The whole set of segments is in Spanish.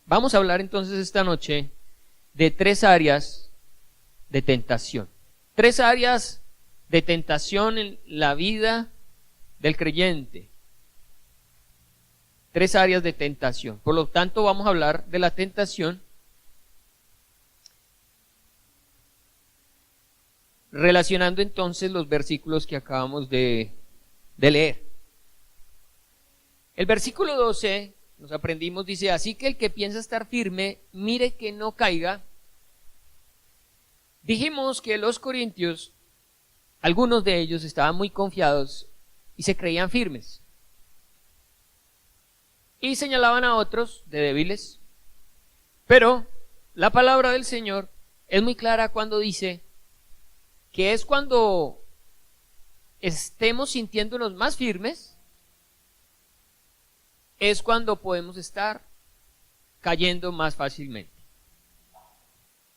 Vamos a hablar entonces esta noche de 3 áreas de tentación. 3 áreas de tentación en la vida del creyente. 3 áreas de tentación. Por lo tanto, vamos a hablar de la tentación relacionando entonces los versículos que acabamos de leer. El versículo 12, nos aprendimos, dice, así que el que piensa estar firme, mire que no caiga. Dijimos que los corintios, algunos de ellos estaban muy confiados y se creían firmes. Y señalaban a otros de débiles. Pero la palabra del Señor es muy clara cuando dice que es cuando estemos sintiéndonos más firmes, es cuando podemos estar cayendo más fácilmente.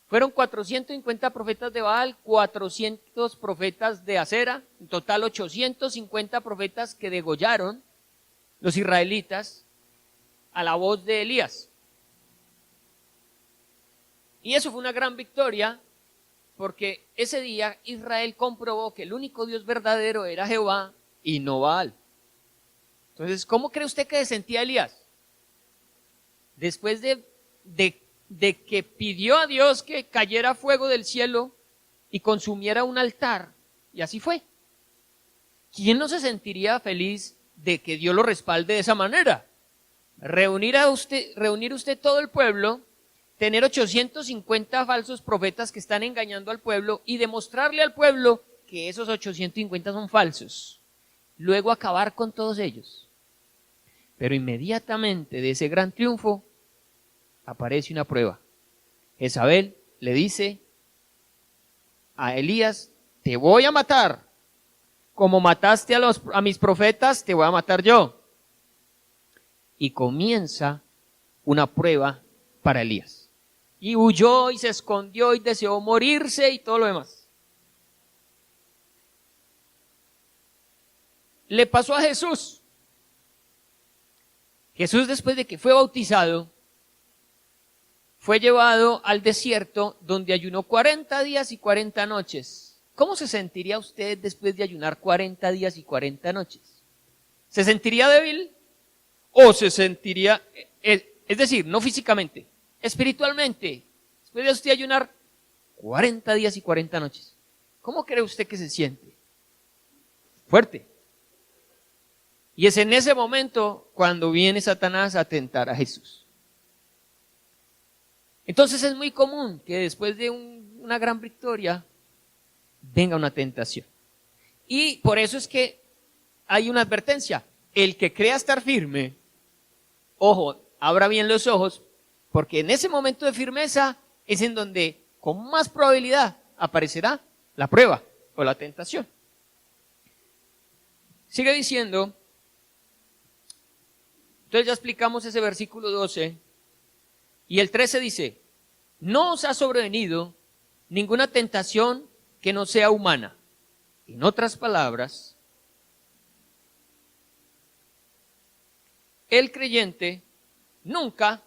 Fueron 450 profetas de Baal, 400 profetas de Acera, en total 850 profetas que degollaron los israelitas a la voz de Elías. Y eso fue una gran victoria, porque ese día Israel comprobó que el único Dios verdadero era Jehová y no Baal. Entonces, ¿cómo cree usted que se sentía Elías? Después de que pidió a Dios que cayera fuego del cielo y consumiera un altar, y así fue. ¿Quién no se sentiría feliz de que Dios lo respalde de esa manera? Reunir usted todo el pueblo, tener 850 falsos profetas que están engañando al pueblo y demostrarle al pueblo que esos 850 son falsos. Luego acabar con todos ellos. Pero inmediatamente de ese gran triunfo aparece una prueba. Jezabel le dice a Elías, te voy a matar. Como mataste a mis profetas, te voy a matar yo. Y comienza una prueba para Elías. Y huyó y se escondió y deseó morirse y todo lo demás. Le pasó a Jesús. Jesús, después de que fue bautizado, fue llevado al desierto donde ayunó 40 días y 40 noches. ¿Cómo se sentiría usted después de ayunar 40 días y 40 noches? ¿Se sentiría débil? ¿O se sentiría, es decir, no físicamente, espiritualmente, después de usted ayunar 40 días y 40 noches? ¿Cómo cree usted que se siente? Fuerte. Y es en ese momento cuando viene Satanás a tentar a Jesús. Entonces es muy común que después de una gran victoria venga una tentación. Y por eso es que hay una advertencia. El que crea estar firme, ojo, abra bien los ojos, porque en ese momento de firmeza es en donde con más probabilidad aparecerá la prueba o la tentación. Sigue diciendo, entonces ya explicamos ese versículo 12, y el 13 dice, no os ha sobrevenido ninguna tentación que no sea humana. En otras palabras, el creyente nunca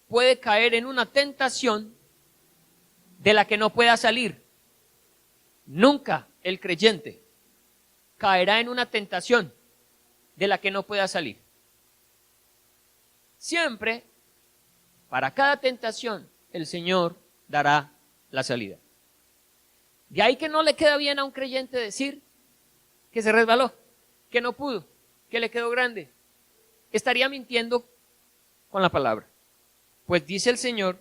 puede caer en una tentación de la que no pueda salir. Nunca el creyente caerá en una tentación de la que no pueda salir. Siempre, para cada tentación, el Señor dará la salida. De ahí que no le queda bien a un creyente decir que se resbaló, que no pudo, que le quedó grande. Estaría mintiendo con la palabra. Pues dice el Señor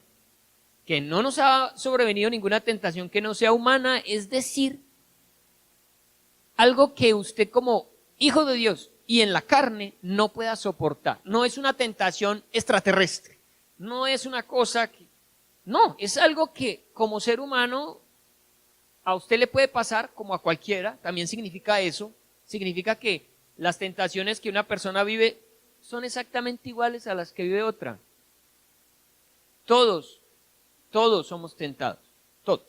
que no nos ha sobrevenido ninguna tentación que no sea humana, es decir, algo que usted como hijo de Dios y en la carne no pueda soportar. No es una tentación extraterrestre, no es una cosa que... No, es algo que como ser humano a usted le puede pasar como a cualquiera. También significa eso, significa que las tentaciones que una persona vive son exactamente iguales a las que vive otra. Todos somos tentados, todos.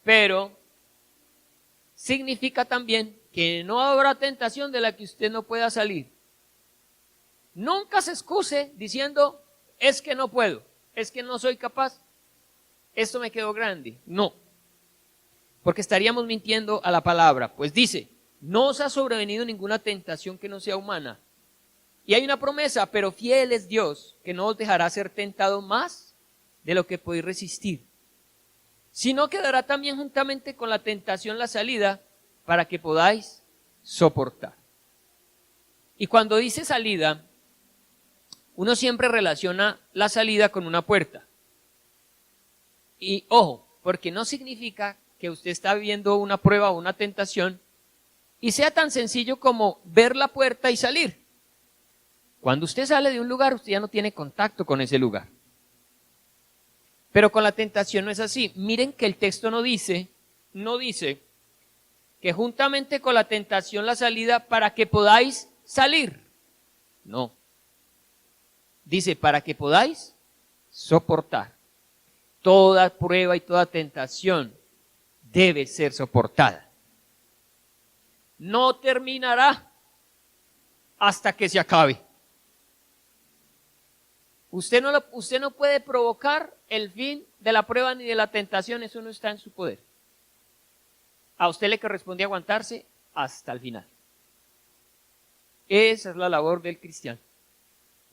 Pero significa también que no habrá tentación de la que usted no pueda salir. Nunca se excuse diciendo, es que no puedo, es que no soy capaz, esto me quedó grande. No, porque estaríamos mintiendo a la palabra. Pues dice, no os ha sobrevenido ninguna tentación que no sea humana. Y hay una promesa, pero fiel es Dios, que no os dejará ser tentado más de lo que podéis resistir, sino que dará también juntamente con la tentación la salida para que podáis soportar. Y cuando dice salida, uno siempre relaciona la salida con una puerta. Y ojo, porque no significa que usted está viviendo una prueba o una tentación y sea tan sencillo como ver la puerta y salir. Cuando usted sale de un lugar, usted ya no tiene contacto con ese lugar. Pero con la tentación no es así. Miren que el texto no dice que juntamente con la tentación la salida para que podáis salir. No. Dice para que podáis soportar. Toda prueba y toda tentación debe ser soportada. No terminará hasta que se acabe. Usted no puede provocar el fin de la prueba ni de la tentación, eso no está en su poder. A usted le corresponde aguantarse hasta el final. Esa es la labor del cristiano.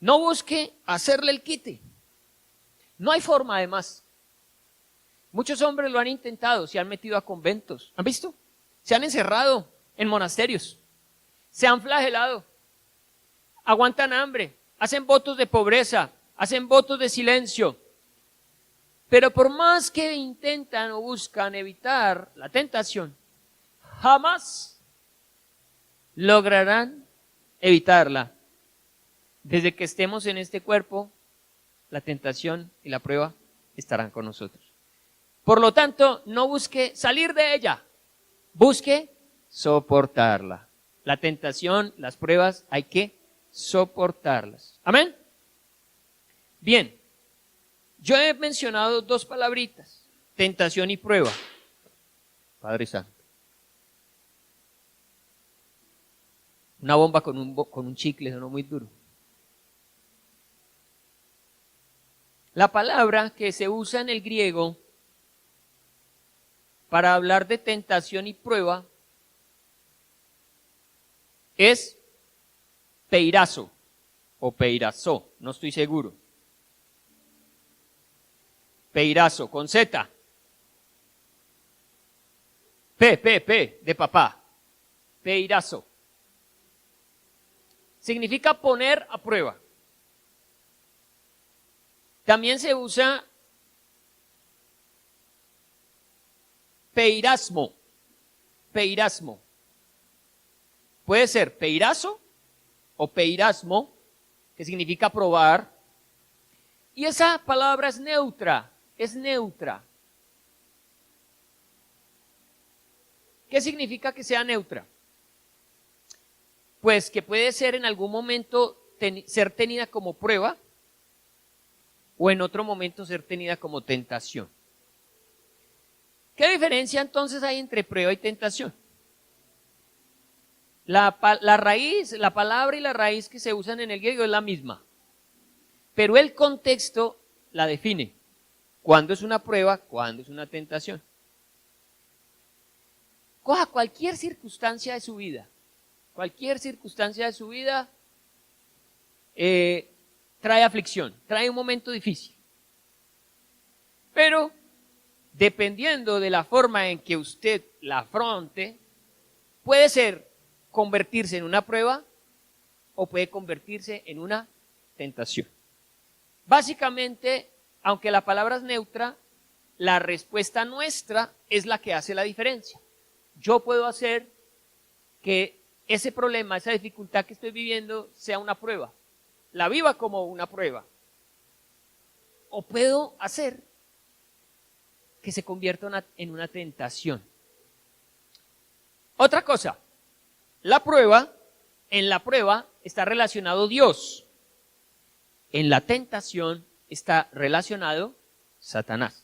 No busque hacerle el quite. No hay forma además. Muchos hombres lo han intentado, se han metido a conventos. ¿Han visto? Se han encerrado en monasterios. Se han flagelado. Aguantan hambre. Hacen votos de pobreza. Hacen votos de silencio. Pero por más que intentan o buscan evitar la tentación, jamás lograrán evitarla. Desde que estemos en este cuerpo, la tentación y la prueba estarán con nosotros. Por lo tanto, no busque salir de ella, busque soportarla. La tentación, las pruebas, hay que soportarlas. ¿Amén? Bien, yo he mencionado dos palabritas, tentación y prueba. Padre Santo. Una bomba con un chicle, no muy duro. La palabra que se usa en el griego para hablar de tentación y prueba es peirazo o peirazó, no estoy seguro. Peirazo, con Z. P, de papá. Peirazo. Significa poner a prueba. También se usa peirasmo. Peirasmo. Puede ser peirazo o peirasmo, que significa probar. Y esa palabra es neutra. Es neutra. ¿Qué significa que sea neutra? Pues que puede ser en algún momento ser tenida como prueba o en otro momento ser tenida como tentación. ¿Qué diferencia entonces hay entre prueba y tentación? La raíz, la palabra y la raíz que se usan en el griego es la misma, pero el contexto la define. ¿Cuándo es una prueba? ¿Cuándo es una tentación? Coja cualquier circunstancia de su vida. Cualquier circunstancia de su vida trae aflicción, trae un momento difícil. Pero dependiendo de la forma en que usted la afronte, puede ser convertirse en una prueba o puede convertirse en una tentación. Básicamente, aunque la palabra es neutra, la respuesta nuestra es la que hace la diferencia. Yo puedo hacer que ese problema, esa dificultad que estoy viviendo sea una prueba, la viva como una prueba. O puedo hacer que se convierta en una tentación. Otra cosa, en la prueba está relacionado Dios. En la tentación está relacionado Satanás.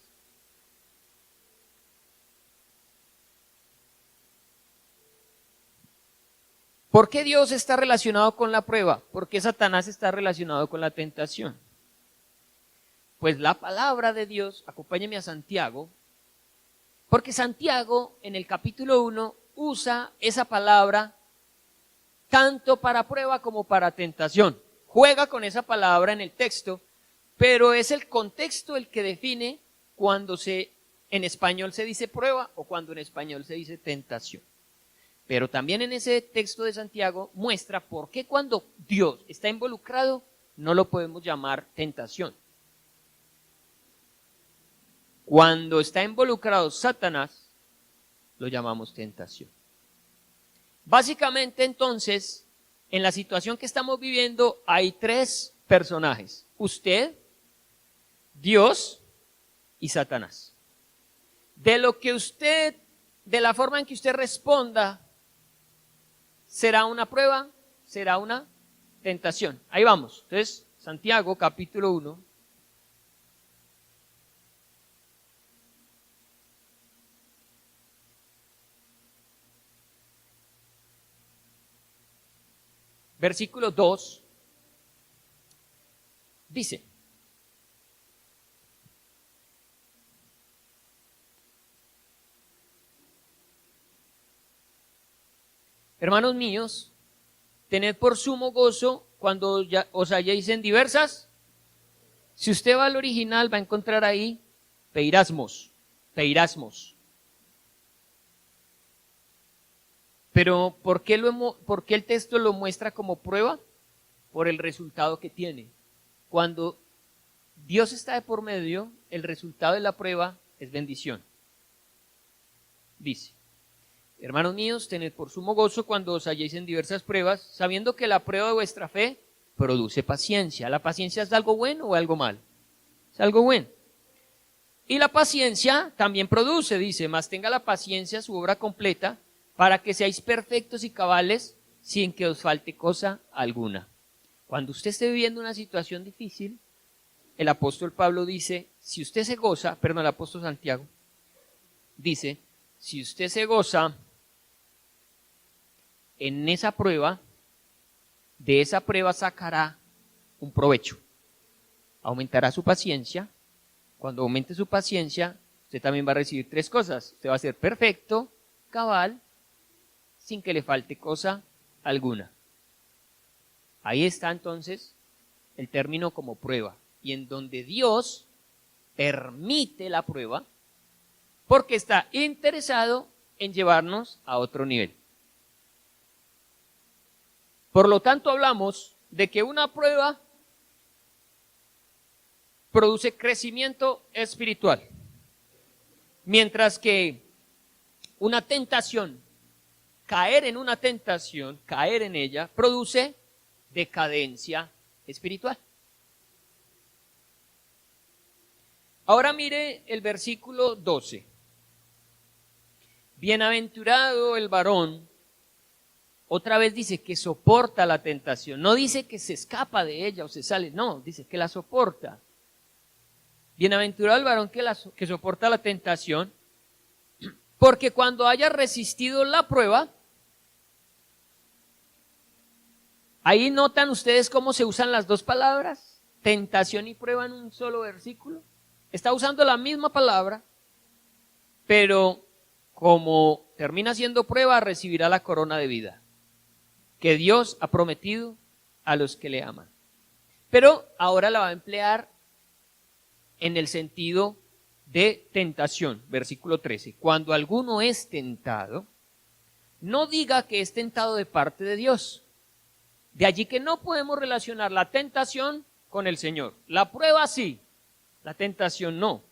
¿Por qué Dios está relacionado con la prueba? ¿Por qué Satanás está relacionado con la tentación? Pues la palabra de Dios, acompáñeme a Santiago, porque Santiago en el capítulo 1 usa esa palabra tanto para prueba como para tentación. Juega con esa palabra en el texto, pero es el contexto el que define cuando en español se dice prueba o cuando en español se dice tentación. Pero también en ese texto de Santiago muestra por qué cuando Dios está involucrado no lo podemos llamar tentación. Cuando está involucrado Satanás, lo llamamos tentación. Básicamente, entonces, en la situación que estamos viviendo hay tres personajes: usted, Dios y Satanás. De la forma en que usted responda, será una prueba, será una tentación. Ahí vamos. Entonces, Santiago capítulo 1. Versículo 2, dice: hermanos míos, tened por sumo gozo cuando os halléis en diversas. Si usted va al original, va a encontrar ahí peirasmos. Pero ¿por qué el texto lo muestra como prueba? Por el resultado que tiene. Cuando Dios está de por medio, el resultado de la prueba es bendición. Dice: hermanos míos, tened por sumo gozo cuando os halléis en diversas pruebas, sabiendo que la prueba de vuestra fe produce paciencia. ¿La paciencia es algo bueno o algo malo? Es algo bueno. Y la paciencia también produce, dice, mas tenga la paciencia su obra completa, para que seáis perfectos y cabales, sin que os falte cosa alguna. Cuando usted esté viviendo una situación difícil, el apóstol Pablo dice, si usted se goza, el apóstol Santiago dice, si usted se goza en esa prueba, de esa prueba sacará un provecho. Aumentará su paciencia. Cuando aumente su paciencia, usted también va a recibir tres cosas. Usted va a ser perfecto, cabal, sin que le falte cosa alguna. Ahí está entonces el término como prueba. Y en donde Dios permite la prueba, porque está interesado en llevarnos a otro nivel. Por lo tanto, hablamos de que una prueba produce crecimiento espiritual, mientras que una tentación, caer en ella, produce decadencia espiritual. Ahora mire el versículo 12. Bienaventurado el varón, otra vez dice que soporta la tentación, no dice que se escapa de ella o se sale, no, dice que la soporta. Bienaventurado el varón que soporta la tentación, porque cuando haya resistido la prueba, ahí notan ustedes cómo se usan las dos palabras, tentación y prueba en un solo versículo. Está usando la misma palabra, pero como termina siendo prueba, recibirá la corona de vida que Dios ha prometido a los que le aman. Pero ahora la va a emplear en el sentido de tentación. Versículo 13. Cuando alguno es tentado, no diga que es tentado de parte de Dios. De allí que no podemos relacionar la tentación con el Señor. La prueba sí, la tentación no.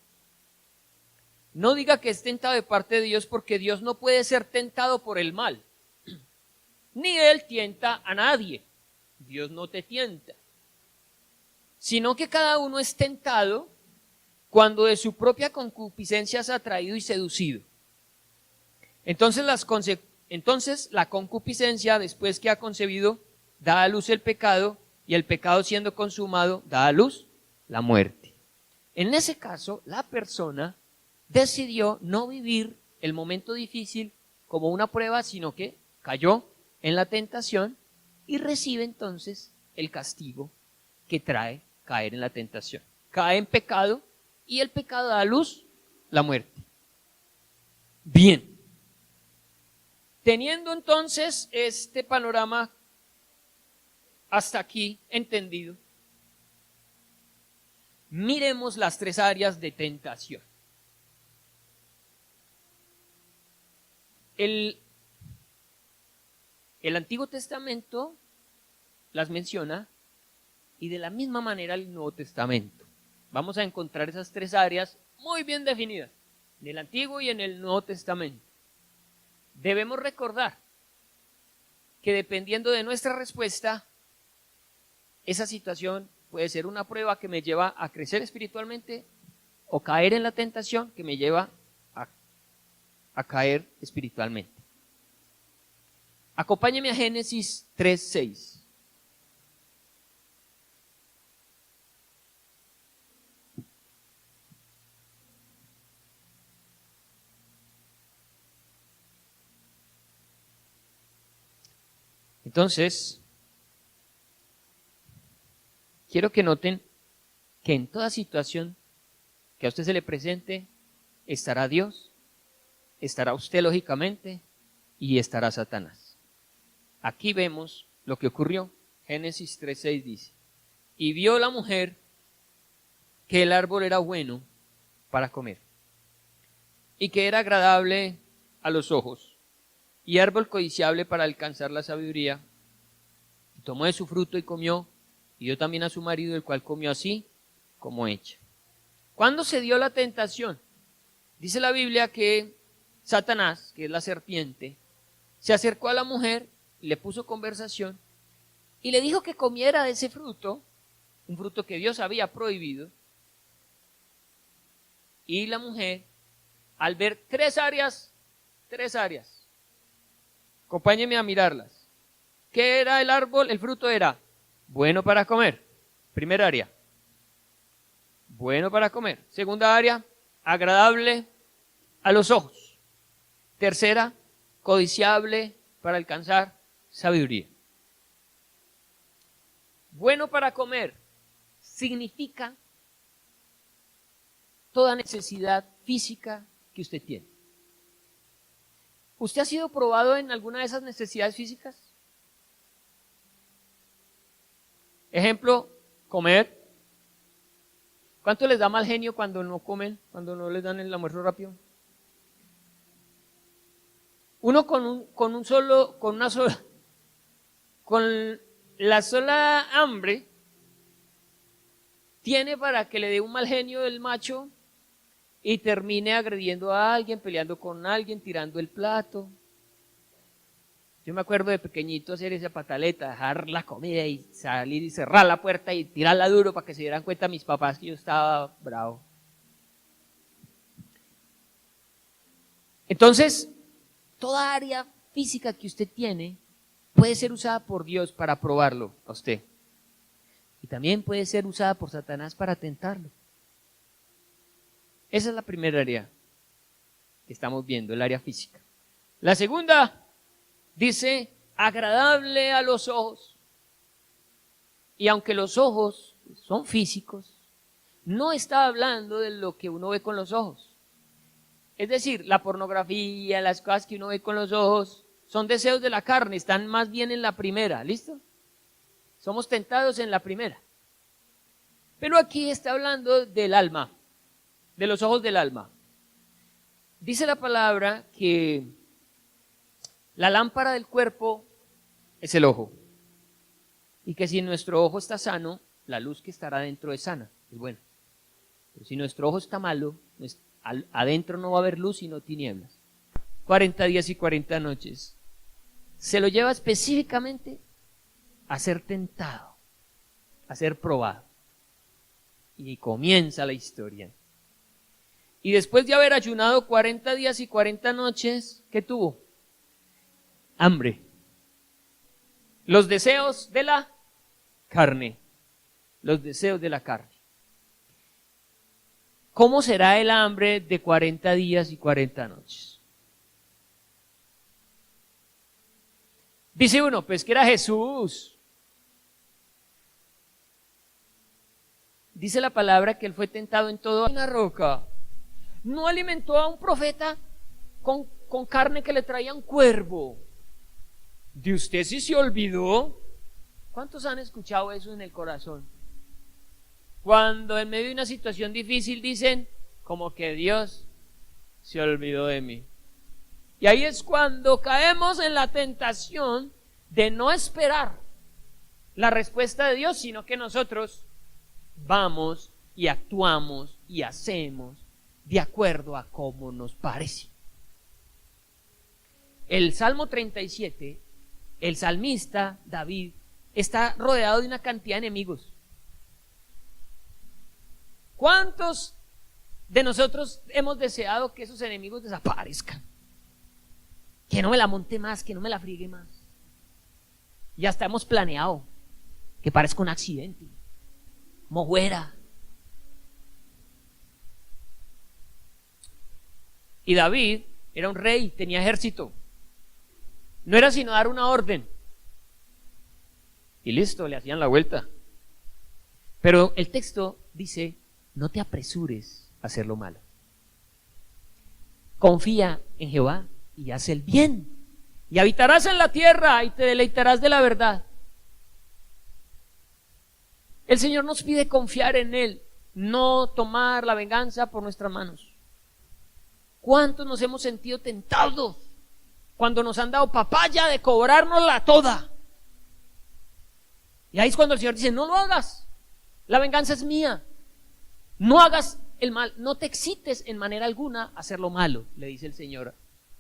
No diga que es tentado de parte de Dios, porque Dios no puede ser tentado por el mal. Ni Él tienta a nadie. Dios no te tienta. Sino que cada uno es tentado cuando de su propia concupiscencia es atraído y seducido. Entonces la concupiscencia, después que ha concebido, da a luz el pecado, y el pecado siendo consumado, da a luz la muerte. En ese caso, la persona decidió no vivir el momento difícil como una prueba, sino que cayó en la tentación y recibe entonces el castigo que trae caer en la tentación. cae en pecado y el pecado da a luz la muerte. Bien. Teniendo entonces este panorama hasta aquí entendido, miremos las tres áreas de tentación. El Antiguo Testamento las menciona y de la misma manera el Nuevo Testamento. Vamos a encontrar esas tres áreas muy bien definidas, en el Antiguo y en el Nuevo Testamento. Debemos recordar que dependiendo de nuestra respuesta, esa situación puede ser una prueba que me lleva a crecer espiritualmente o caer en la tentación que me lleva a caer espiritualmente. Acompáñeme a Génesis 3:6. Entonces, quiero que noten que en toda situación que a usted se le presente, estará Dios, estará usted lógicamente y estará Satanás. Aquí vemos lo que ocurrió. Génesis 3:6 dice: y vio la mujer que el árbol era bueno para comer y que era agradable a los ojos y árbol codiciable para alcanzar la sabiduría, y tomó de su fruto y comió, y dio también a su marido, el cual comió así como ella. ¿Cuándo se dio la tentación? Dice la Biblia que Satanás, que es la serpiente, se acercó a la mujer, le puso conversación y le dijo que comiera de ese fruto, un fruto que Dios había prohibido. Y la mujer, al ver tres áreas, acompáñenme a mirarlas. ¿Qué era el árbol? El fruto era bueno para comer. Primera área, bueno para comer. Segunda área, agradable a los ojos. Tercera, codiciable para alcanzar sabiduría. Bueno para comer significa toda necesidad física que usted tiene. ¿Usted ha sido probado en alguna de esas necesidades físicas? Ejemplo, comer. ¿Cuánto les da mal genio cuando no comen, cuando no les dan el almuerzo rápido? Uno con la sola hambre tiene para que le dé un mal genio el macho y termine agrediendo a alguien, peleando con alguien, tirando el plato. Yo me acuerdo de pequeñito hacer esa pataleta, dejar la comida y salir y cerrar la puerta y tirarla duro para que se dieran cuenta mis papás que yo estaba bravo. Entonces, toda área física que usted tiene puede ser usada por Dios para probarlo a usted. Y también puede ser usada por Satanás para tentarlo. Esa es la primera área que estamos viendo, el área física. La segunda dice, agradable a los ojos. Y aunque los ojos son físicos, no está hablando de lo que uno ve con los ojos. Es decir, la pornografía, las cosas que uno ve con los ojos, son deseos de la carne, están más bien en la primera, ¿listo? Somos tentados en la primera. Pero aquí está hablando del alma, de los ojos del alma. Dice la palabra que la lámpara del cuerpo es el ojo. Y que si nuestro ojo está sano, la luz que estará dentro es sana, es buena. Pero si nuestro ojo está malo, adentro no va a haber luz sino tinieblas. 40 días y 40 noches. Se lo lleva específicamente a ser tentado, a ser probado. Y comienza la historia. Y después de haber ayunado 40 días y 40 noches, ¿qué tuvo? Hambre. Los deseos de la carne. Los deseos de la carne. ¿Cómo será el hambre de 40 días y 40 noches? Dice uno, pues que era Jesús. dice la palabra que él fue tentado en todo en una roca. No alimentó a un profeta con carne que le traía un cuervo. ¿De usted sí se olvidó? ¿Cuántos han escuchado eso en el corazón? Cuando en medio de una situación difícil dicen, como que Dios se olvidó de mí. Y ahí es cuando caemos en la tentación de no esperar la respuesta de Dios, sino que nosotros vamos y actuamos y hacemos de acuerdo a cómo nos parece. El Salmo 37, el salmista David está rodeado de una cantidad de enemigos. ¿Cuántos de nosotros hemos deseado que esos enemigos desaparezcan? Que no me la monte más, que no me la friegue más. Ya hasta hemos planeado que parezca un accidente, mojuera. Y David era un rey, tenía ejército. No era sino dar una orden. Y listo, le hacían la vuelta. Pero el texto dice, no te apresures a hacer lo malo. Confía en Jehová y haz el bien. Y habitarás en la tierra y te deleitarás de la verdad. El Señor nos pide confiar en Él, no tomar la venganza por nuestras manos. ¿Cuántos nos hemos sentido tentados cuando nos han dado papaya de cobrárnosla toda? Y ahí es cuando el Señor dice, no lo hagas, la venganza es mía. No hagas el mal, no te excites en manera alguna a hacer lo malo, le dice el Señor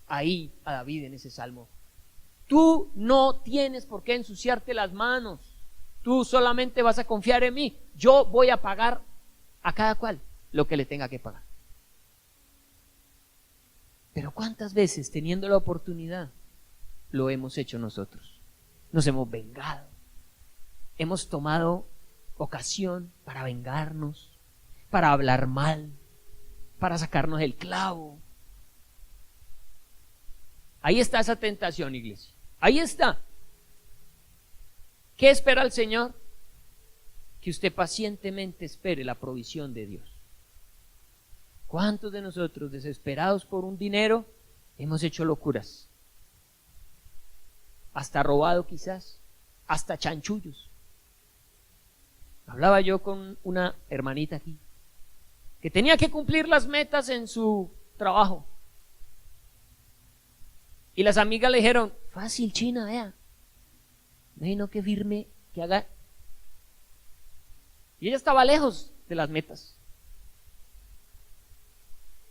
ahí a David en ese salmo. Tú no tienes por qué ensuciarte las manos, tú solamente vas a confiar en mí, yo voy a pagar a cada cual lo que le tenga que pagar. Pero ¿cuántas veces, teniendo la oportunidad, lo hemos hecho nosotros? Nos hemos vengado, hemos tomado ocasión para vengarnos, para hablar mal, para sacarnos el clavo. Ahí está esa tentación, iglesia. Ahí está. ¿Qué espera el Señor? Que usted pacientemente espere la provisión de Dios. ¿Cuántos de nosotros, desesperados por un dinero, hemos hecho locuras? Hasta robado quizás, hasta chanchullos. Hablaba yo con una hermanita aquí, que tenía que cumplir las metas en su trabajo. Y las amigas le dijeron, fácil, China, vea. No que firme, que haga. Y ella estaba lejos de las metas.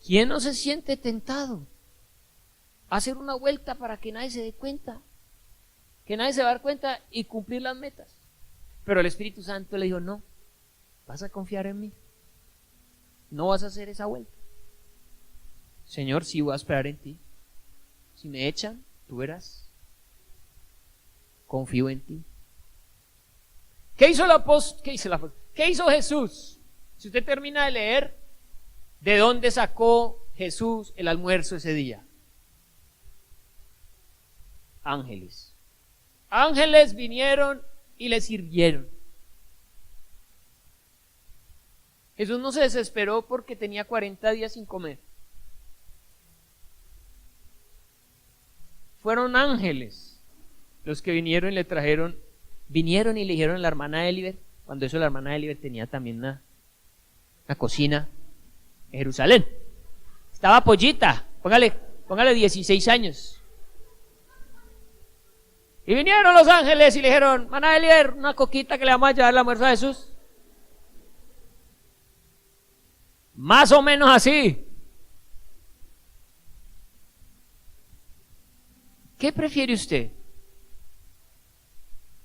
¿Quién no se siente tentado a hacer una vuelta para que nadie se dé cuenta? Que nadie se va a dar cuenta y cumplir las metas. Pero el Espíritu Santo le dijo, no, vas a confiar en mí. No vas a hacer esa vuelta. Señor, sí voy a esperar en ti. Si me echan, tú verás. Confío en ti. ¿Qué hizo el apóstol? ¿Qué hizo Jesús? Si usted termina de leer, ¿de dónde sacó Jesús el almuerzo ese día? Ángeles. Ángeles vinieron y le sirvieron. Jesús no se desesperó porque tenía 40 días sin comer. Fueron ángeles los que vinieron y le trajeron, vinieron y le dijeron a la hermana Eliber, cuando eso la hermana Eliber tenía también una cocina en Jerusalén. Estaba pollita, póngale 16 años. Y vinieron los ángeles y le dijeron, hermana Eliber, una coquita que le vamos a llevar al almuerzo a Jesús. Más o menos así. ¿Qué prefiere usted?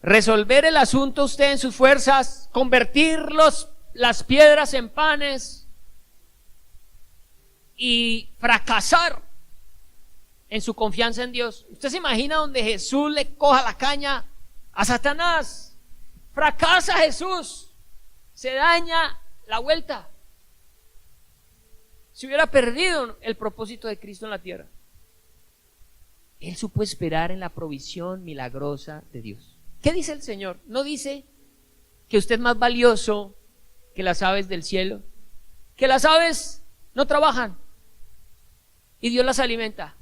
¿Resolver el asunto usted en sus fuerzas? ¿Convertir las piedras en panes? ¿Y fracasar en su confianza en Dios? ¿Usted se imagina donde Jesús le coja la caña a Satanás? Fracasa Jesús, se daña la vuelta. Se hubiera perdido el propósito de Cristo en la tierra. Él supo esperar en la provisión milagrosa de Dios. ¿Qué dice el Señor? No dice que usted es más valioso que las aves del cielo, que las aves no trabajan y Dios las alimenta.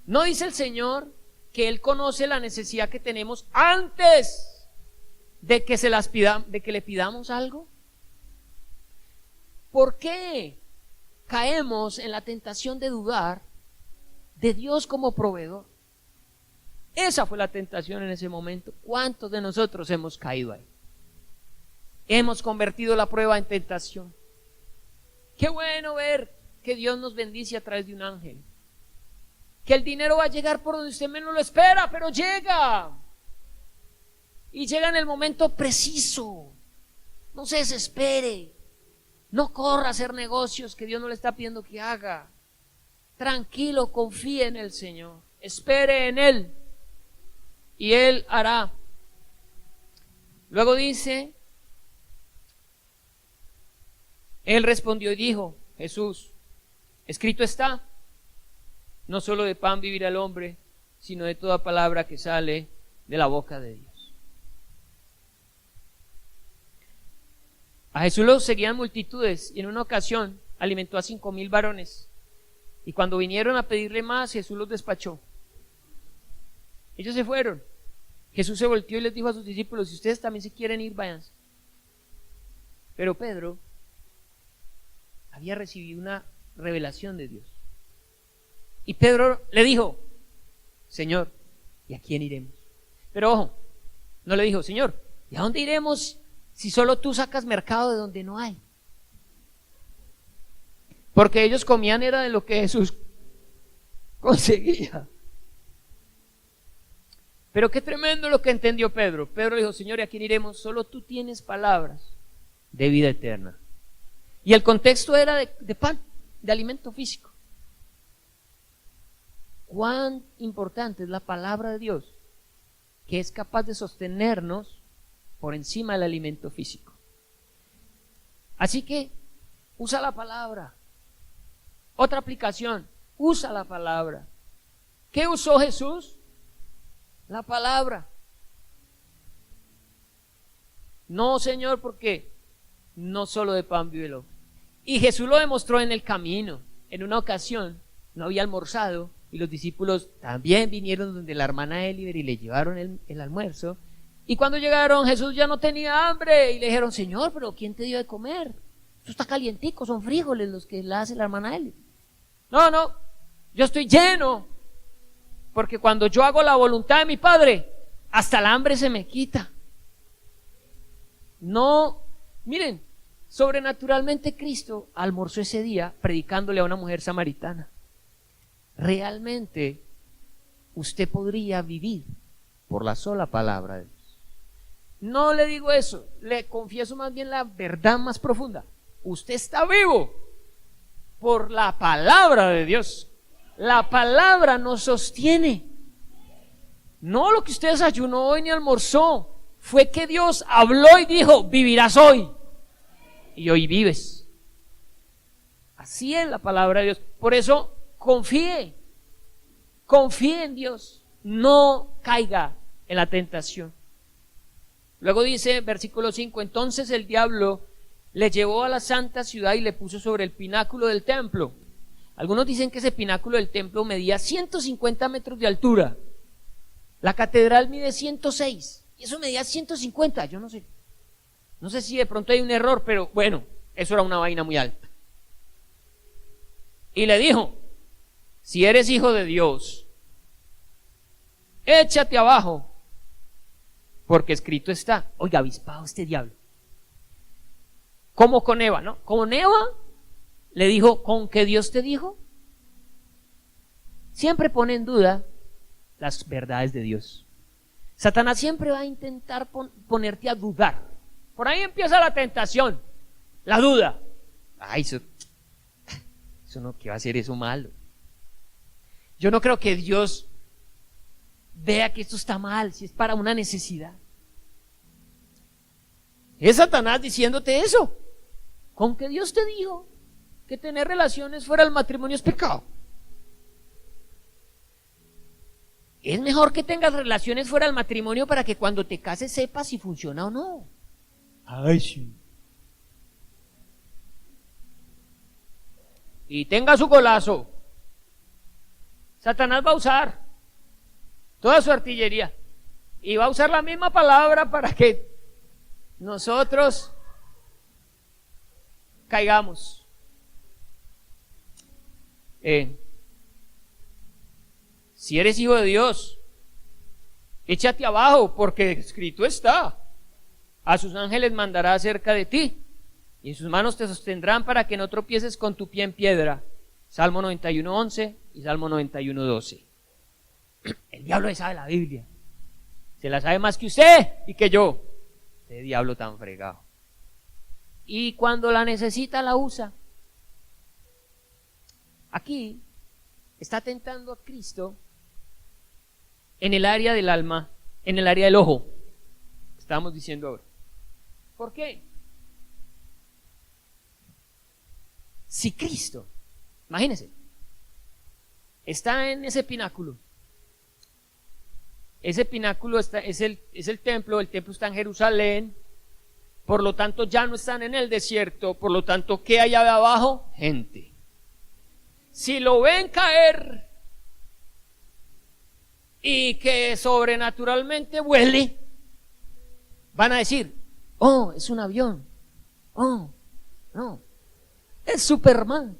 ¿No dice el Señor que Él conoce la necesidad que tenemos antes de que de que le pidamos algo? ¿Por qué caemos en la tentación de dudar de Dios como proveedor? Esa fue la tentación en ese momento. ¿Cuántos de nosotros hemos caído ahí? Hemos convertido la prueba en tentación. Qué bueno ver que Dios nos bendice a través de un ángel. Que el dinero va a llegar por donde usted menos lo espera, pero llega. Y llega en el momento preciso. No se desespere. No corra a hacer negocios que Dios no le está pidiendo que haga. Tranquilo, confíe en el Señor. Espere en Él. Y Él hará. Luego dice, Él respondió y dijo, Jesús, escrito está, no solo de pan vivirá el hombre, sino de toda palabra que sale de la boca de Dios. A Jesús lo seguían multitudes y en una ocasión alimentó a 5,000 varones. Y cuando vinieron a pedirle más, Jesús los despachó. Ellos se fueron. Jesús se volteó y les dijo a sus discípulos, si ustedes también se quieren ir, váyanse. Pero Pedro había recibido una revelación de Dios. Y Pedro le dijo, Señor, ¿y a quién iremos? Pero ojo, no le dijo, Señor, ¿y a dónde iremos si solo tú sacas mercado de donde no hay? Porque ellos comían era de lo que Jesús conseguía. Pero qué tremendo lo que entendió Pedro. Pedro dijo, Señor, ¿y a quién iremos? Solo tú tienes palabras de vida eterna. Y el contexto era de pan, de alimento físico. Cuán importante es la palabra de Dios, que es capaz de sostenernos por encima del alimento físico. Así que usa la palabra. Otra aplicación, usa la palabra. ¿Qué usó Jesús? La palabra. No, Señor, porque no solo de pan vive el hombre. Y Jesús lo demostró en el camino. En una ocasión no había almorzado y los discípulos también vinieron donde la hermana Eliber y le llevaron el almuerzo. Y cuando llegaron, Jesús ya no tenía hambre y le dijeron, Señor, pero ¿quién te dio de comer? Esto está calientico, son frijoles los que le hace la hermana Eliber. No, yo estoy lleno, porque cuando yo hago la voluntad de mi Padre, hasta el hambre se me quita. No, miren, sobrenaturalmente Cristo almorzó ese día predicándole a una mujer samaritana. Realmente usted podría vivir por la sola palabra de Dios. No le digo eso, le confieso más bien la verdad más profunda. Usted está vivo por la palabra de Dios. La palabra nos sostiene. No lo que usted desayunó hoy ni almorzó. Fue que Dios habló y dijo, vivirás hoy. Y hoy vives. Así es la palabra de Dios. Por eso confíe en Dios. No caiga en la tentación. Luego dice, versículo 5, entonces el diablo le llevó a la santa ciudad y le puso sobre el pináculo del templo. Algunos dicen que ese pináculo del templo medía 150 metros de altura. La catedral mide 106 y eso medía 150, yo no sé. No sé si de pronto hay un error, pero bueno, eso era una vaina muy alta. Y le dijo, si eres hijo de Dios, échate abajo, porque escrito está. Oiga, avispado este diablo. Como con Eva, ¿no? Con Eva le dijo, ¿con qué Dios te dijo? Siempre pone en duda las verdades de Dios. Satanás siempre va a intentar ponerte a dudar. Por ahí empieza la tentación, la duda. Ay, eso no, ¿qué va a hacer eso malo? Yo no creo que Dios vea que esto está mal, si es para una necesidad. Es Satanás diciéndote eso. ¿Con qué Dios te dijo que tener relaciones fuera del matrimonio es pecado? Es mejor que tengas relaciones fuera del matrimonio para que cuando te cases sepas si funciona o no. Ay, sí. Y tenga su golazo. Satanás va a usar toda su artillería y va a usar la misma palabra para que nosotros caigamos. Si eres hijo de Dios, échate abajo, porque escrito está: a sus ángeles mandará acerca de ti, y en sus manos te sostendrán para que no tropieces con tu pie en piedra. Salmo 91:11 y Salmo 91:12. El diablo le sabe la Biblia. Se la sabe más que usted y que yo. Ese diablo tan fregado. Y cuando la necesita, la usa. Aquí está tentando a Cristo en el área del alma, en el área del ojo. Estamos diciendo ahora. ¿Por qué? Si Cristo, imagínense, está en ese pináculo. Ese pináculo es el templo está en Jerusalén. Por lo tanto, ya no están en el desierto. Por lo tanto, ¿qué hay allá abajo? Gente. Si lo ven caer y que sobrenaturalmente vuele, van a decir: oh, es un avión. Oh, no, es Superman.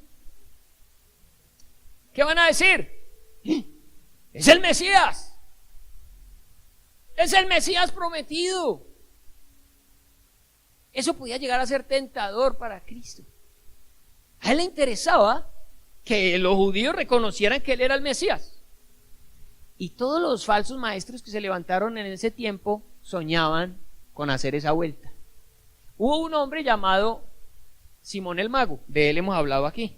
¿Qué van a decir? Es el Mesías. Es el Mesías prometido. Eso podía llegar a ser tentador para Cristo. A él le interesaba que los judíos reconocieran que él era el Mesías. Y todos los falsos maestros que se levantaron en ese tiempo soñaban con hacer esa vuelta. Hubo un hombre llamado Simón el Mago, de él hemos hablado aquí.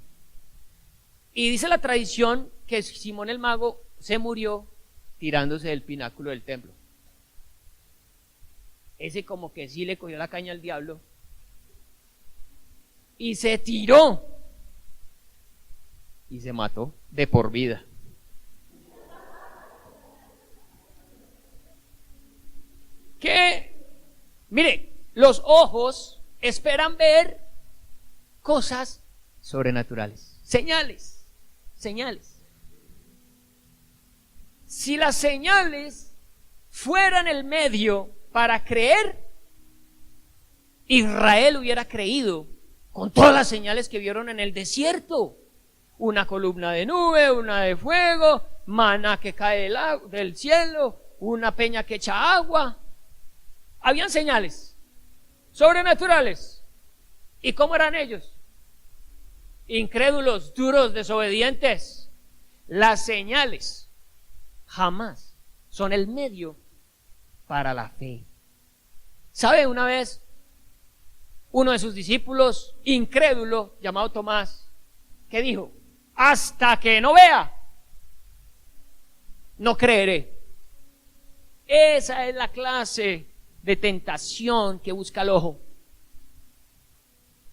Y dice la tradición que Simón el Mago se murió tirándose del pináculo del templo. Ese como que sí le cogió la caña al diablo y se tiró y se mató de por vida. Que, mire, los ojos esperan ver cosas sobrenaturales, señales. Si las señales fueran el medio para creer, Israel hubiera creído con todas las señales que vieron en el desierto: una columna de nube, una de fuego, maná que cae del cielo, una peña que echa agua. Habían señales sobrenaturales. ¿Y cómo eran ellos? Incrédulos, duros, desobedientes. Las señales jamás son el medio para la fe. ¿Sabe? Una vez uno de sus discípulos, incrédulo, llamado Tomás, ¿qué dijo? Hasta que no vea, no creeré. Esa es la clase de tentación que busca el ojo.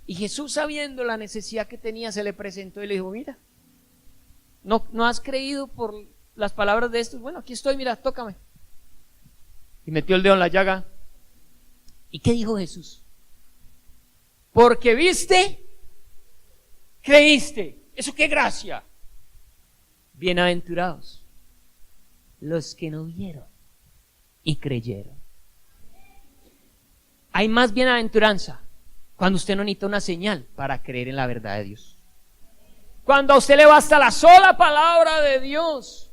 Y Jesús, sabiendo la necesidad que tenía, se le presentó y le dijo: mira, ¿no has creído por las palabras de estos? Bueno, aquí estoy, mira, tócame. Y metió el dedo en la llaga. ¿Y qué dijo Jesús? Porque viste, creíste. ¿Eso qué gracia? Bienaventurados los que no vieron y creyeron. Hay más bienaventuranza cuando usted no necesita una señal para creer en la verdad de Dios. Cuando a usted le basta la sola palabra de Dios.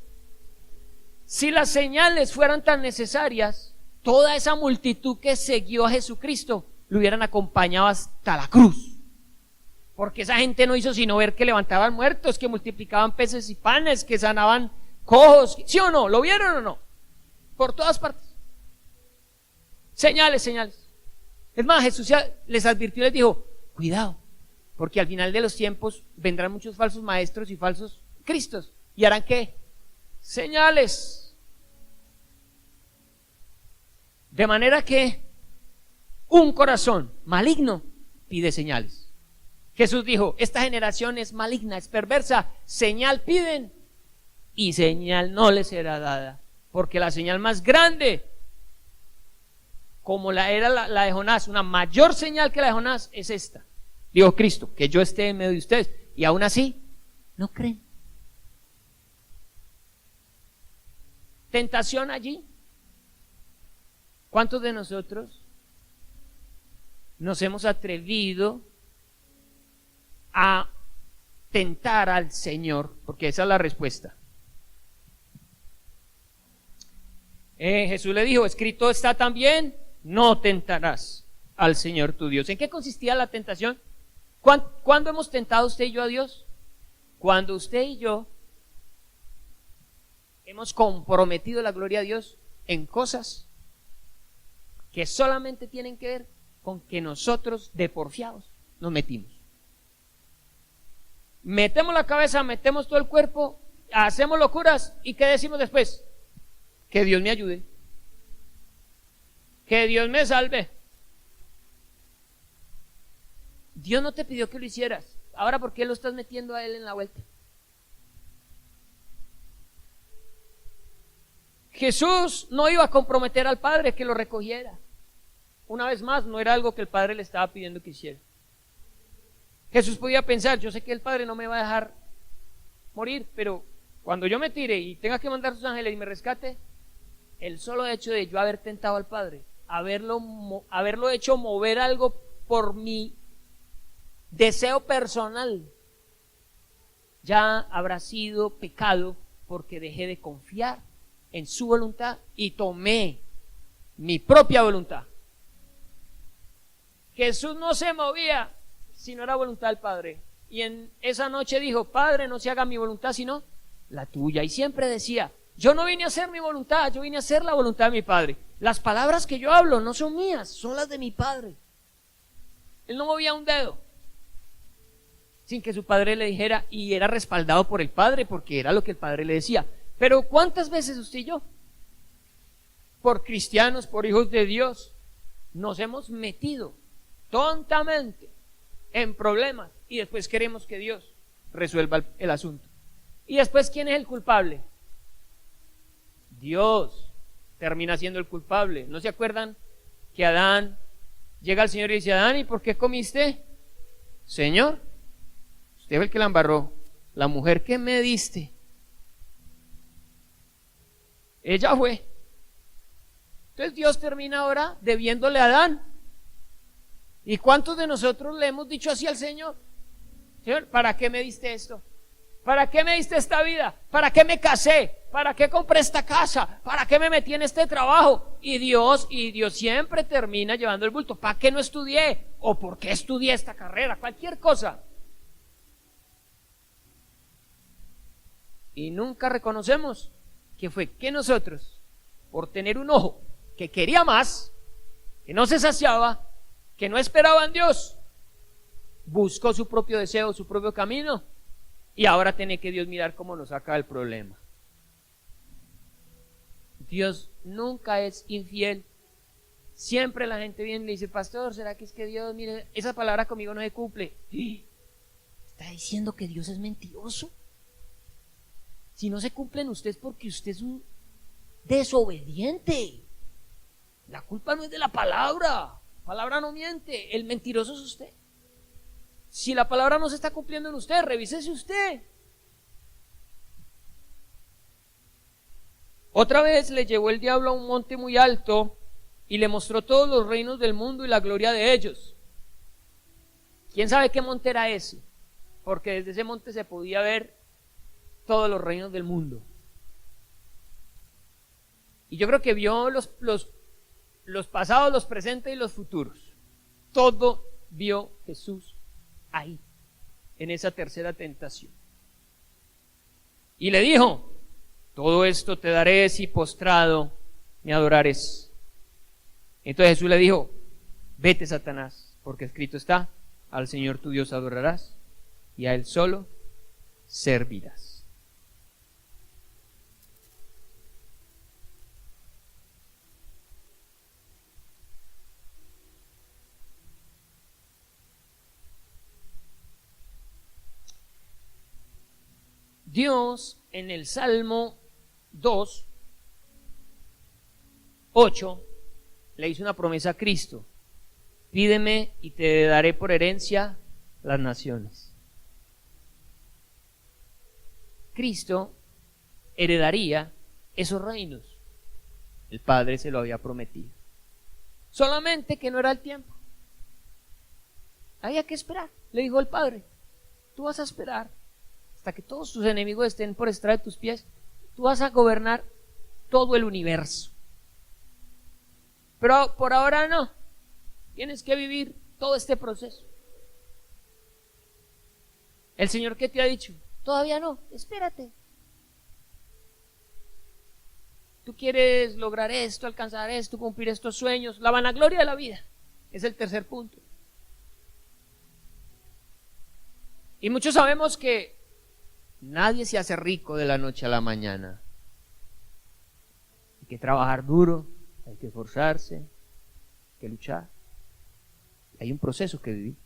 Si las señales fueran tan necesarias, toda esa multitud que siguió a Jesucristo lo hubieran acompañado hasta la cruz. Porque esa gente no hizo sino ver que levantaban muertos, que multiplicaban peces y panes, que sanaban cojos. ¿Sí o no? ¿Lo vieron o no? Por todas partes. Señales. Es más, Jesús ya les advirtió y les dijo: cuidado, porque al final de los tiempos vendrán muchos falsos maestros y falsos cristos. ¿Y harán qué? Señales. De manera que un corazón maligno pide señales. Jesús dijo: esta generación es maligna, es perversa, señal piden y señal no les será dada, porque la señal más grande como era la de Jonás, una mayor señal que la de Jonás es esta. Dijo Cristo, que yo esté en medio de ustedes. Y aún así, no creen. Tentación allí. ¿Cuántos de nosotros nos hemos atrevido a tentar al Señor? Porque esa es la respuesta. Jesús le dijo, escrito está también, no tentarás al Señor tu Dios. ¿En qué consistía la tentación? ¿Cuándo hemos tentado usted y yo a Dios? Cuando usted y yo hemos comprometido la gloria a Dios en cosas que solamente tienen que ver con que nosotros de porfiados nos metimos. Metemos la cabeza, metemos todo el cuerpo, hacemos locuras y ¿qué decimos después? Que Dios me ayude, que Dios me salve. Dios no te pidió que lo hicieras. Ahora, ¿por qué lo estás metiendo a Él en la vuelta? Jesús no iba a comprometer al Padre que lo recogiera. Una vez más, no era algo que el Padre le estaba pidiendo que hiciera. Jesús podía pensar, yo sé que el Padre no me va a dejar morir, pero cuando yo me tire y tenga que mandar a sus ángeles y me rescate, el solo hecho de yo haber tentado al Padre, haberlo hecho mover algo por mi deseo personal, ya habrá sido pecado porque dejé de confiar en su voluntad y tomé mi propia voluntad. Jesús no se movía si no era voluntad del Padre. Y en esa noche dijo, Padre, no se haga mi voluntad sino la tuya. Y siempre decía, yo no vine a hacer mi voluntad, yo vine a hacer la voluntad de mi Padre. Las palabras que yo hablo no son mías, son las de mi Padre. Él no movía un dedo sin que su Padre le dijera, y era respaldado por el Padre porque era lo que el Padre le decía. Pero ¿cuántas veces usted y yo, por cristianos, por hijos de Dios, nos hemos metido tontamente en problemas y después queremos que Dios resuelva el asunto? Y después, ¿quién es el culpable? Dios termina siendo el culpable. ¿No se acuerdan que Adán llega al Señor y dice, Adán, ¿y por qué comiste? Señor, usted fue el que la embarró. La mujer que me diste, ella fue. Entonces Dios termina ahora debiéndole a Adán. ¿Y cuántos de nosotros le hemos dicho así al Señor? Señor, ¿para qué me diste esto? ¿Para qué me diste esta vida? ¿Para qué me casé? ¿Para qué compré esta casa? ¿Para qué me metí en este trabajo? Y Dios siempre termina llevando el bulto. ¿Para qué no estudié? ¿O por qué estudié esta carrera? Cualquier cosa. Y nunca reconocemos que fue que nosotros, por tener un ojo que quería más, que no se saciaba, que no esperaba en Dios, buscó su propio deseo, su propio camino, y ahora tiene que Dios mirar cómo nos saca del problema. Dios nunca es infiel. Siempre la gente viene y le dice, pastor, ¿será que es que Dios, mire, esa palabra conmigo no se cumple? ¿Está diciendo que Dios es mentiroso? Si no se cumplen ustedes porque usted es un desobediente. La culpa no es de la palabra no miente, el mentiroso es usted. Si la palabra no se está cumpliendo en usted, revísese usted. Otra vez le llevó el diablo a un monte muy alto y le mostró todos los reinos del mundo y la gloria de ellos. ¿Quién sabe qué monte era ese? Porque desde ese monte se podía ver todos los reinos del mundo. Y yo creo que vio los pasados, los presentes y los futuros. Todo vio Jesús ahí, en esa tercera tentación. Y le dijo, todo esto te daré si postrado me adorares. Entonces Jesús le dijo, vete, Satanás, porque escrito está, al Señor tu Dios adorarás y a Él solo servirás. Dios en el Salmo 2:8 le hizo una promesa a Cristo: pídeme y te daré por herencia las naciones. Cristo heredaría esos reinos. El Padre se lo había prometido. Solamente que no era el tiempo. Había que esperar. Le dijo el Padre: tú vas a esperar hasta que todos tus enemigos estén por estrado de tus pies. Tú vas a gobernar todo el universo. Pero por ahora no. Tienes que vivir todo este proceso. El Señor, ¿qué te ha dicho? Todavía no, espérate. Tú quieres lograr esto, alcanzar esto, cumplir estos sueños. La vanagloria de la vida es el tercer punto. Y muchos sabemos que nadie se hace rico de la noche a la mañana. Hay que trabajar duro, hay que esforzarse, hay que luchar. Hay un proceso que vivir.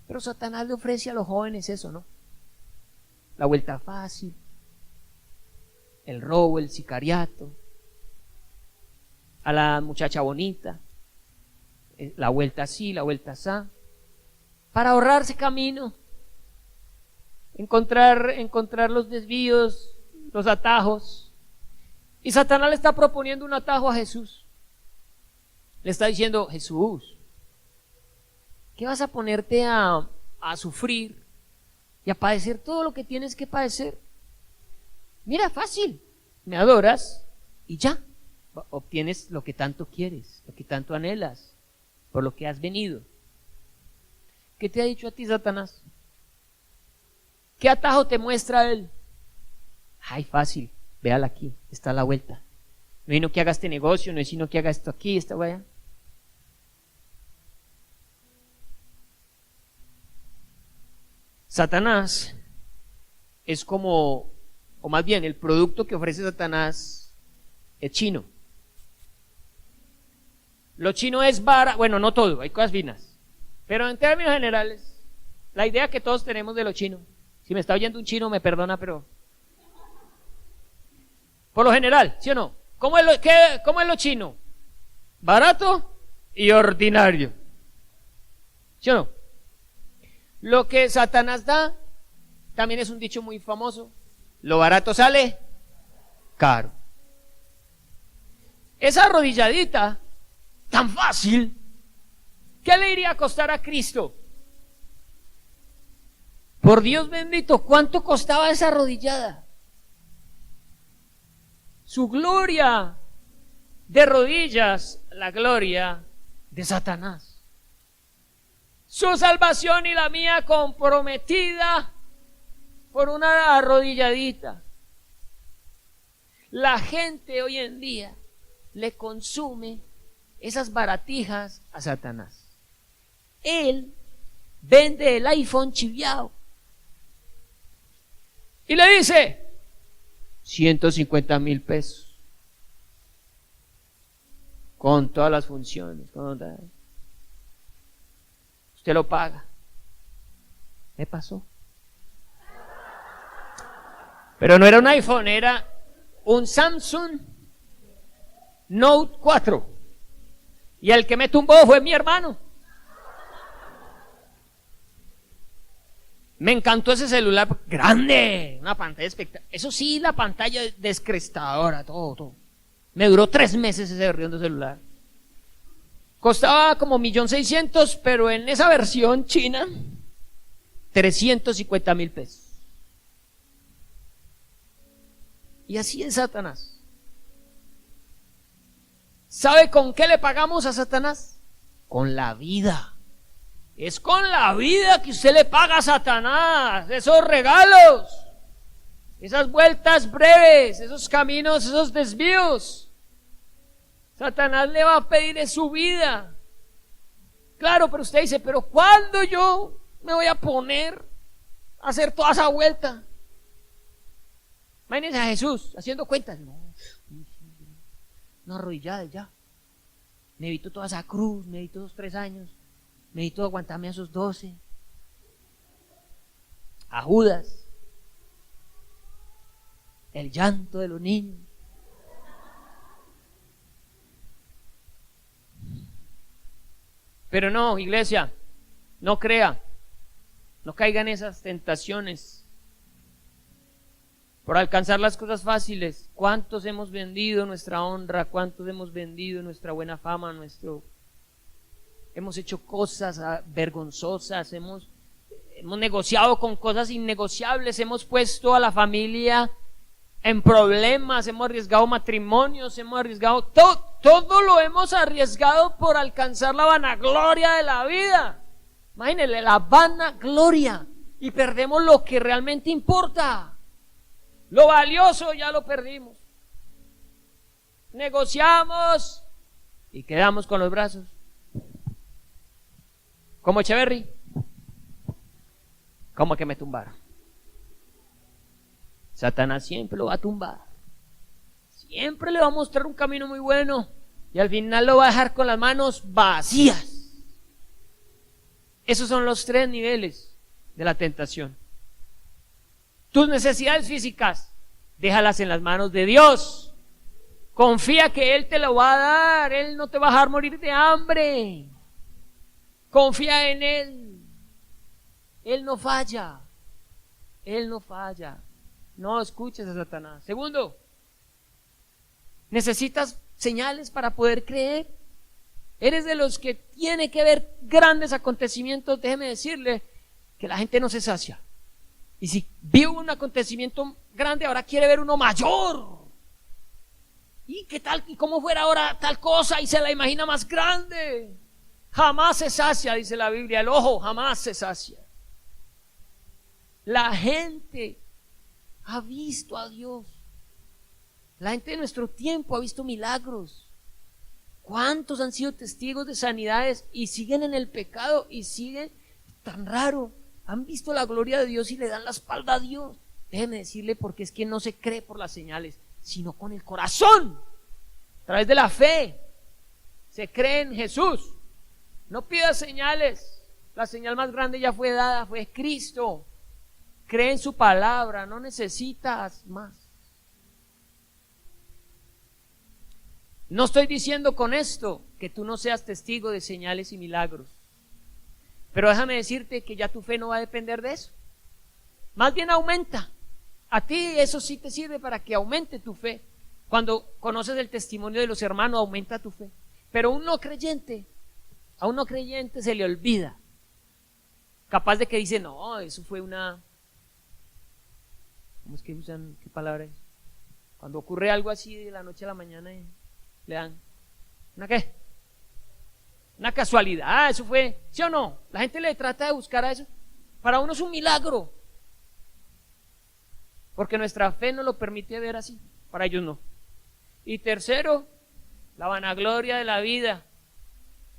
Pero Satanás le ofrece a los jóvenes eso, ¿no? La vuelta fácil, el robo, el sicariato, a la muchacha bonita, la vuelta así, la vuelta así, para ahorrarse camino, encontrar los desvíos, los atajos. Y Satanás le está proponiendo un atajo a Jesús. Le está diciendo: Jesús, ¿qué vas a ponerte a sufrir y a padecer todo lo que tienes que padecer? Mira, fácil, me adoras y ya, obtienes lo que tanto quieres, lo que tanto anhelas, por lo que has venido. ¿Qué te ha dicho a ti Satanás? ¿Qué atajo te muestra él? Ay, fácil, véala aquí, está a la vuelta. No es sino que haga este negocio, no es sino que haga esto aquí, esta allá. Satanás es como, o más bien el producto que ofrece Satanás es chino. Lo chino es bueno, no todo, hay cosas finas, pero en términos generales, la idea que todos tenemos de lo chino, si me está oyendo un chino me perdona, pero por lo general, ¿sí o no? ¿Cómo es lo chino? Barato y ordinario, ¿sí o no? Lo que Satanás da, también es un dicho muy famoso: lo barato sale caro. Esa arrodilladita tan fácil, ¿qué le iría a costar a Cristo? Por Dios bendito, ¿cuánto costaba esa arrodillada? Su gloria de rodillas, la gloria de Satanás. Su salvación y la mía comprometida por una arrodilladita. La gente hoy en día le consume esas baratijas a Satanás. Él vende el iPhone chiviao y le dice: 150,000 pesos con todas las funciones, usted lo paga. ¿Qué pasó? Pero no era un iPhone, era un Samsung Note 4. Y el que me tumbó fue mi hermano. Me encantó ese celular grande, una pantalla espectacular. Eso sí, la pantalla descrestadora, todo. Me duró 3 meses ese horrendo celular. Costaba como 1.600.000, pero en esa versión china, 350,000 pesos. Y así es Satanás. ¿Sabe con qué le pagamos a Satanás? Con la vida. Es con la vida que usted le paga a Satanás esos regalos, esas vueltas breves, esos caminos, esos desvíos. Satanás le va a pedir su vida. Claro, pero usted dice: pero ¿cuándo yo me voy a poner a hacer toda esa vuelta? Imagínense a Jesús haciendo cuentas. No, arrodillada ya. Necesito toda esa cruz, necesito 2-3 años. Necesito aguantarme a esos 12. A Judas. El llanto de los niños. Pero no, iglesia, no crea, no caiga en esas tentaciones por alcanzar las cosas fáciles. ¿Cuántos hemos vendido nuestra honra? ¿Cuántos hemos vendido nuestra buena fama? Hemos hecho cosas vergonzosas, hemos negociado con cosas innegociables, hemos puesto a la familia en problemas, hemos arriesgado matrimonios, hemos arriesgado todo lo hemos arriesgado por alcanzar la vanagloria de la vida. Imagínense, la vanagloria, y perdemos lo que realmente importa. Lo valioso ya lo perdimos. Negociamos y quedamos con los brazos como Echeverry. ¿Cómo que me tumbaron? Satanás siempre lo va a tumbar. Siempre le va a mostrar un camino muy bueno y al final lo va a dejar con las manos vacías. Esos son los 3 niveles de la tentación. Tus necesidades físicas, déjalas en las manos de Dios. Confía que Él te lo va a dar. Él no te va a dejar morir de hambre. Confía en Él. Él no falla. Él no falla. No escuches a Satanás. Segundo, necesitas señales para poder creer. Eres de los que tiene que ver grandes acontecimientos. Déjeme decirle que la gente no se sacia. Y si vio un acontecimiento grande, ahora quiere ver uno mayor. ¿Y qué tal? ¿Y cómo fuera ahora tal cosa? Y se la imagina más grande. Jamás se sacia, dice la Biblia. El ojo jamás se sacia. La gente ha visto a Dios. La gente de nuestro tiempo ha visto milagros. ¿Cuántos han sido testigos de sanidades y siguen en el pecado y siguen tan raro? Han visto la gloria de Dios y le dan la espalda a Dios. Déjeme decirle, porque es que no se cree por las señales, sino con el corazón, a través de la fe. Se cree en Jesús. No pidas señales. La señal más grande ya fue dada, fue Cristo. Cree en su palabra, no necesitas más. No estoy diciendo con esto que tú no seas testigo de señales y milagros, pero déjame decirte que ya tu fe no va a depender de eso. Más bien aumenta. A ti eso sí te sirve para que aumente tu fe. Cuando conoces el testimonio de los hermanos, aumenta tu fe. Pero a un no creyente se le olvida. Capaz de que dice, no, eso fue una... ¿Cómo es que usan? ¿Qué palabra es? Cuando ocurre algo así de la noche a la mañana, le dan ¿una qué? Una casualidad. Eso fue, ¿sí o no? La gente le trata de buscar a eso. Para uno es un milagro, porque nuestra fe no lo permite ver así. Para ellos no. Y tercero, la vanagloria de la vida.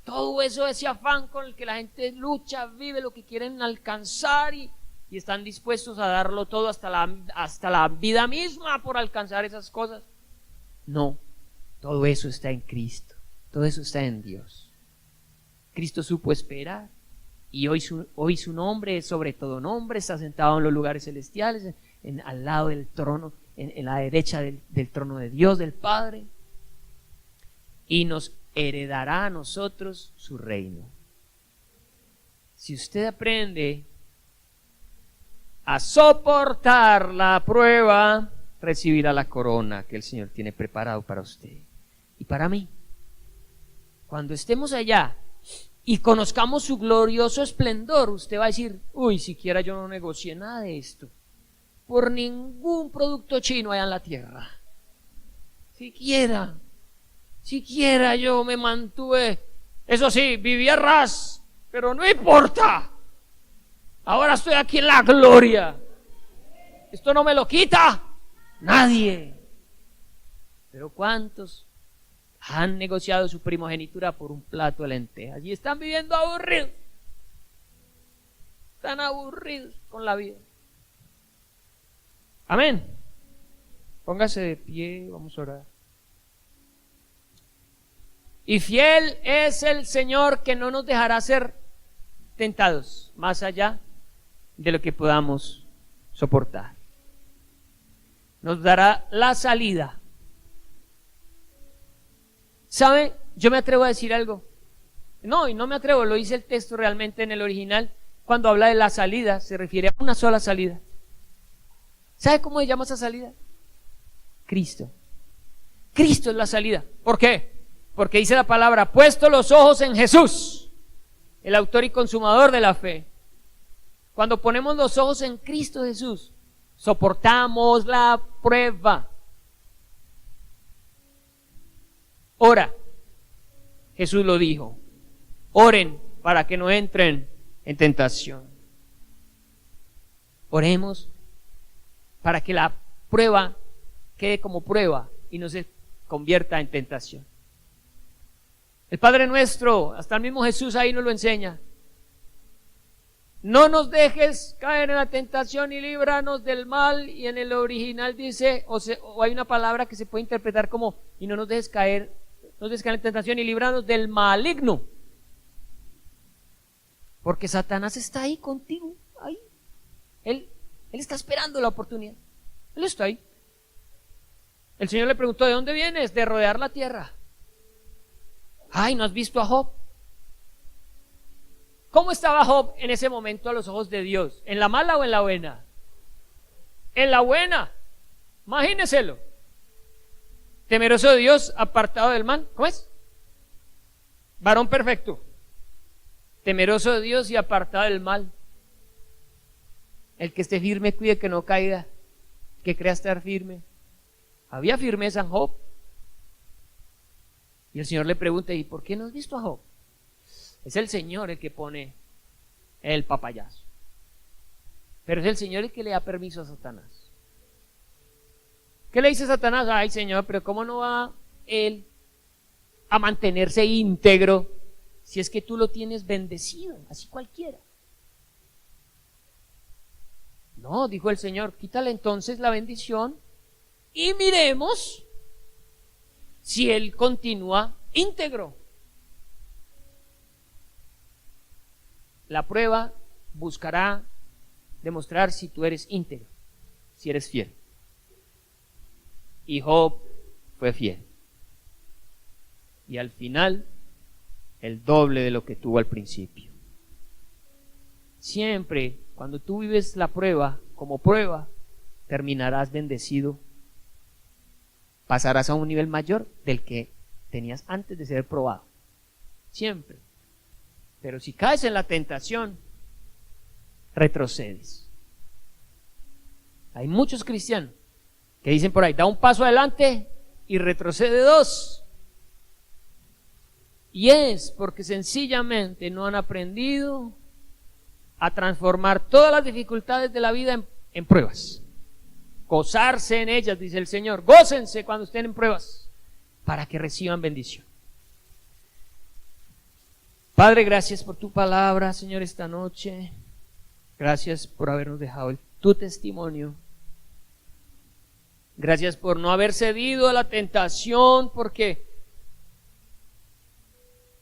Todo eso, ese afán con el que la gente lucha, vive lo que quieren alcanzar y están dispuestos a darlo todo, hasta la vida misma, por alcanzar esas cosas. No, todo eso está en Cristo, todo eso está en Dios. Cristo supo esperar y hoy su nombre es sobre todo nombre, está sentado en los lugares celestiales, al lado del trono, en la derecha del trono de Dios, del Padre, y nos heredará a nosotros su reino. Si usted aprende a soportar la prueba, recibirá la corona que el Señor tiene preparado para usted y para mí. Cuando estemos allá y conozcamos su glorioso esplendor, usted va a decir, uy, siquiera yo no negocié nada de esto por ningún producto chino allá en la tierra. Siquiera yo me mantuve, eso sí, vivía ras, pero no importa. Ahora estoy aquí en la gloria. Esto no me lo quita nadie. Pero ¿cuántos han negociado su primogenitura por un plato de lentejas y están viviendo aburridos? Están aburridos con la vida. Amén. Póngase de pie, vamos a orar. Y fiel es el Señor, que no nos dejará ser tentados más allá de lo que podamos soportar. Nos dará la salida. ¿Sabe? Yo me atrevo a decir algo. No, y no me atrevo, lo dice el texto realmente en el original. Cuando habla de la salida, se refiere a una sola salida. ¿Sabe cómo se llama esa salida? Cristo. Cristo es la salida. ¿Por qué? Porque dice la palabra, puesto los ojos en Jesús, el autor y consumador de la fe. Cuando ponemos los ojos en Cristo Jesús, soportamos la prueba. Ora, Jesús lo dijo, oren para que no entren en tentación. Oremos para que la prueba quede como prueba y no se convierta en tentación. El Padre Nuestro, hasta el mismo Jesús ahí nos lo enseña. No nos dejes caer en la tentación y líbranos del mal. Y en el original dice, o hay una palabra que se puede interpretar como, y no nos dejes caer en la tentación y líbranos del maligno. Porque Satanás está ahí contigo, ahí. Él está esperando la oportunidad. Él está ahí. El Señor le preguntó, ¿de dónde vienes? De rodear la tierra. Ay, ¿no has visto a Job? ¿Cómo estaba Job en ese momento a los ojos de Dios? ¿En la mala o en la buena? En la buena. Imagíneselo. Temeroso de Dios, apartado del mal. ¿Cómo es? Varón perfecto. Temeroso de Dios y apartado del mal. El que esté firme, cuide que no caiga. Que crea estar firme. Había firmeza en Job. Y el Señor le pregunta, ¿y por qué no has visto a Job? Es el Señor el que pone el papayazo. Pero es el Señor el que le da permiso a Satanás. ¿Qué le dice Satanás? Ay, Señor, pero ¿cómo no va él a mantenerse íntegro si es que tú lo tienes bendecido? Así cualquiera. No, dijo el Señor, quítale entonces la bendición y miremos si él continúa íntegro. La prueba buscará demostrar si tú eres íntegro, si eres fiel. Y Job fue fiel. Y al final, el doble de lo que tuvo al principio. Siempre, cuando tú vives la prueba como prueba, terminarás bendecido. Pasarás a un nivel mayor del que tenías antes de ser probado. Siempre. Pero si caes en la tentación, retrocedes. Hay muchos cristianos que dicen por ahí, da un paso adelante y retrocede dos. Y es porque sencillamente no han aprendido a transformar todas las dificultades de la vida en pruebas. Gozarse en ellas, dice el Señor. Gócense cuando estén en pruebas para que reciban bendición. Padre, gracias por tu palabra, Señor, esta noche. Gracias por habernos dejado tu testimonio. Gracias por no haber cedido a la tentación, porque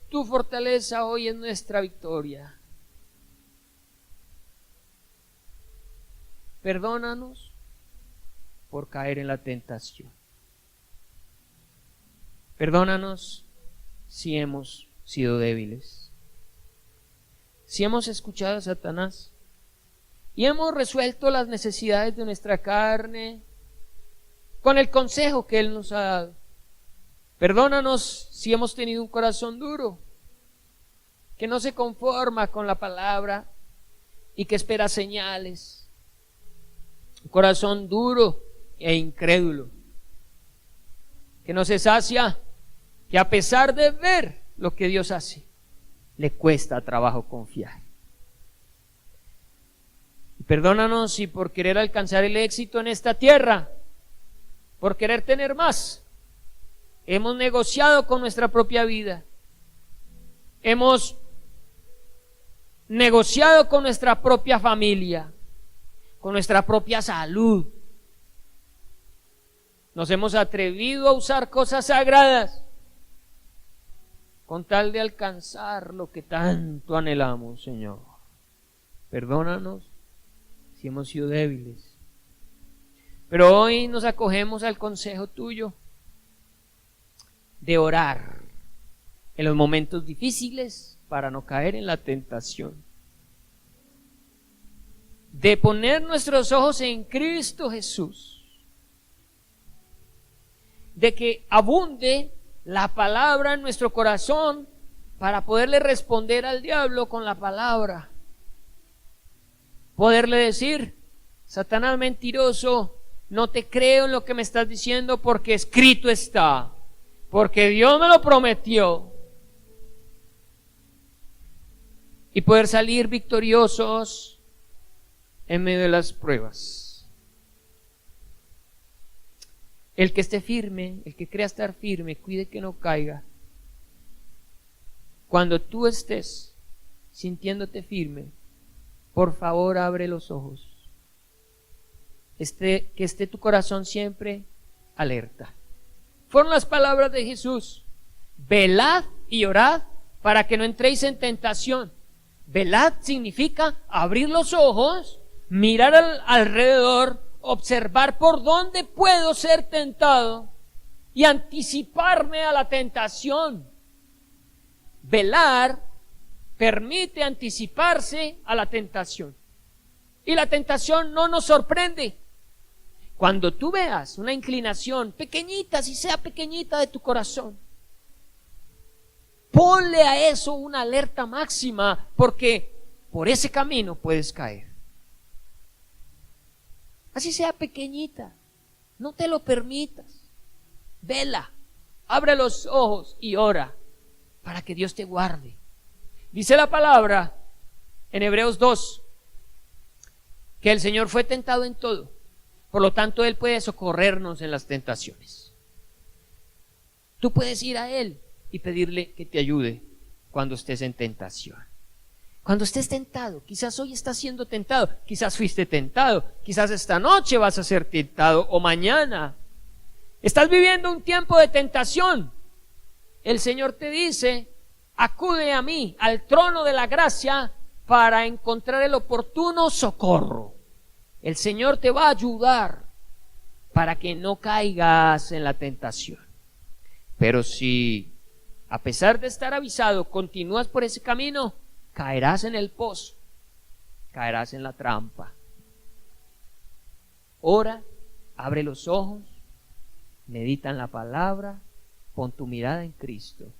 tu fortaleza hoy es nuestra victoria. Perdónanos por caer en la tentación. Perdónanos si hemos sido débiles, si hemos escuchado a Satanás y hemos resuelto las necesidades de nuestra carne con el consejo que Él nos ha dado. Perdónanos si hemos tenido un corazón duro, que no se conforma con la palabra y que espera señales. Un corazón duro e incrédulo, que no se sacia, que a pesar de ver lo que Dios hace, le cuesta trabajo confiar. Y perdónanos si por querer alcanzar el éxito en esta tierra, por querer tener más, hemos negociado con nuestra propia vida, hemos negociado con nuestra propia familia, con nuestra propia salud. Nos hemos atrevido a usar cosas sagradas con tal de alcanzar lo que tanto anhelamos, Señor. Perdónanos si hemos sido débiles. Pero hoy nos acogemos al consejo tuyo de orar, en los momentos difíciles para no caer en la tentación. De poner nuestros ojos en Cristo Jesús. De que abunde la palabra en nuestro corazón para poderle responder al diablo con la palabra. Poderle decir: Satanás mentiroso, no te creo en lo que me estás diciendo porque escrito está, porque Dios me lo prometió. Y poder salir victoriosos en medio de las pruebas. El que esté firme, el que crea estar firme, cuide que no caiga. Cuando tú estés sintiéndote firme, por favor abre los ojos. Que esté tu corazón siempre alerta. Fueron las palabras de Jesús: velad y orad para que no entréis en tentación. Velad significa abrir los ojos, mirar alrededor, observar por dónde puedo ser tentado y anticiparme a la tentación. Velar permite anticiparse a la tentación. Y la tentación no nos sorprende. Cuando tú veas una inclinación pequeñita, si sea pequeñita, de tu corazón, ponle a eso una alerta máxima, porque por ese camino puedes caer. Así sea pequeñita, no te lo permitas. Vela, abre los ojos y ora para que Dios te guarde. Dice la palabra en Hebreos 2 que el Señor fue tentado en todo, por lo tanto Él puede socorrernos en las tentaciones. Tú puedes ir a Él y pedirle que te ayude cuando estés en tentación. Cuando estés tentado, quizás hoy estás siendo tentado, quizás fuiste tentado, quizás esta noche vas a ser tentado o mañana. Estás viviendo un tiempo de tentación. El Señor te dice: acude a mí, al trono de la gracia, para encontrar el oportuno socorro. El Señor te va a ayudar para que no caigas en la tentación. Pero si, a pesar de estar avisado, continúas por ese camino, caerás en el pozo, caerás en la trampa. Ora, abre los ojos, medita en la palabra, pon tu mirada en Cristo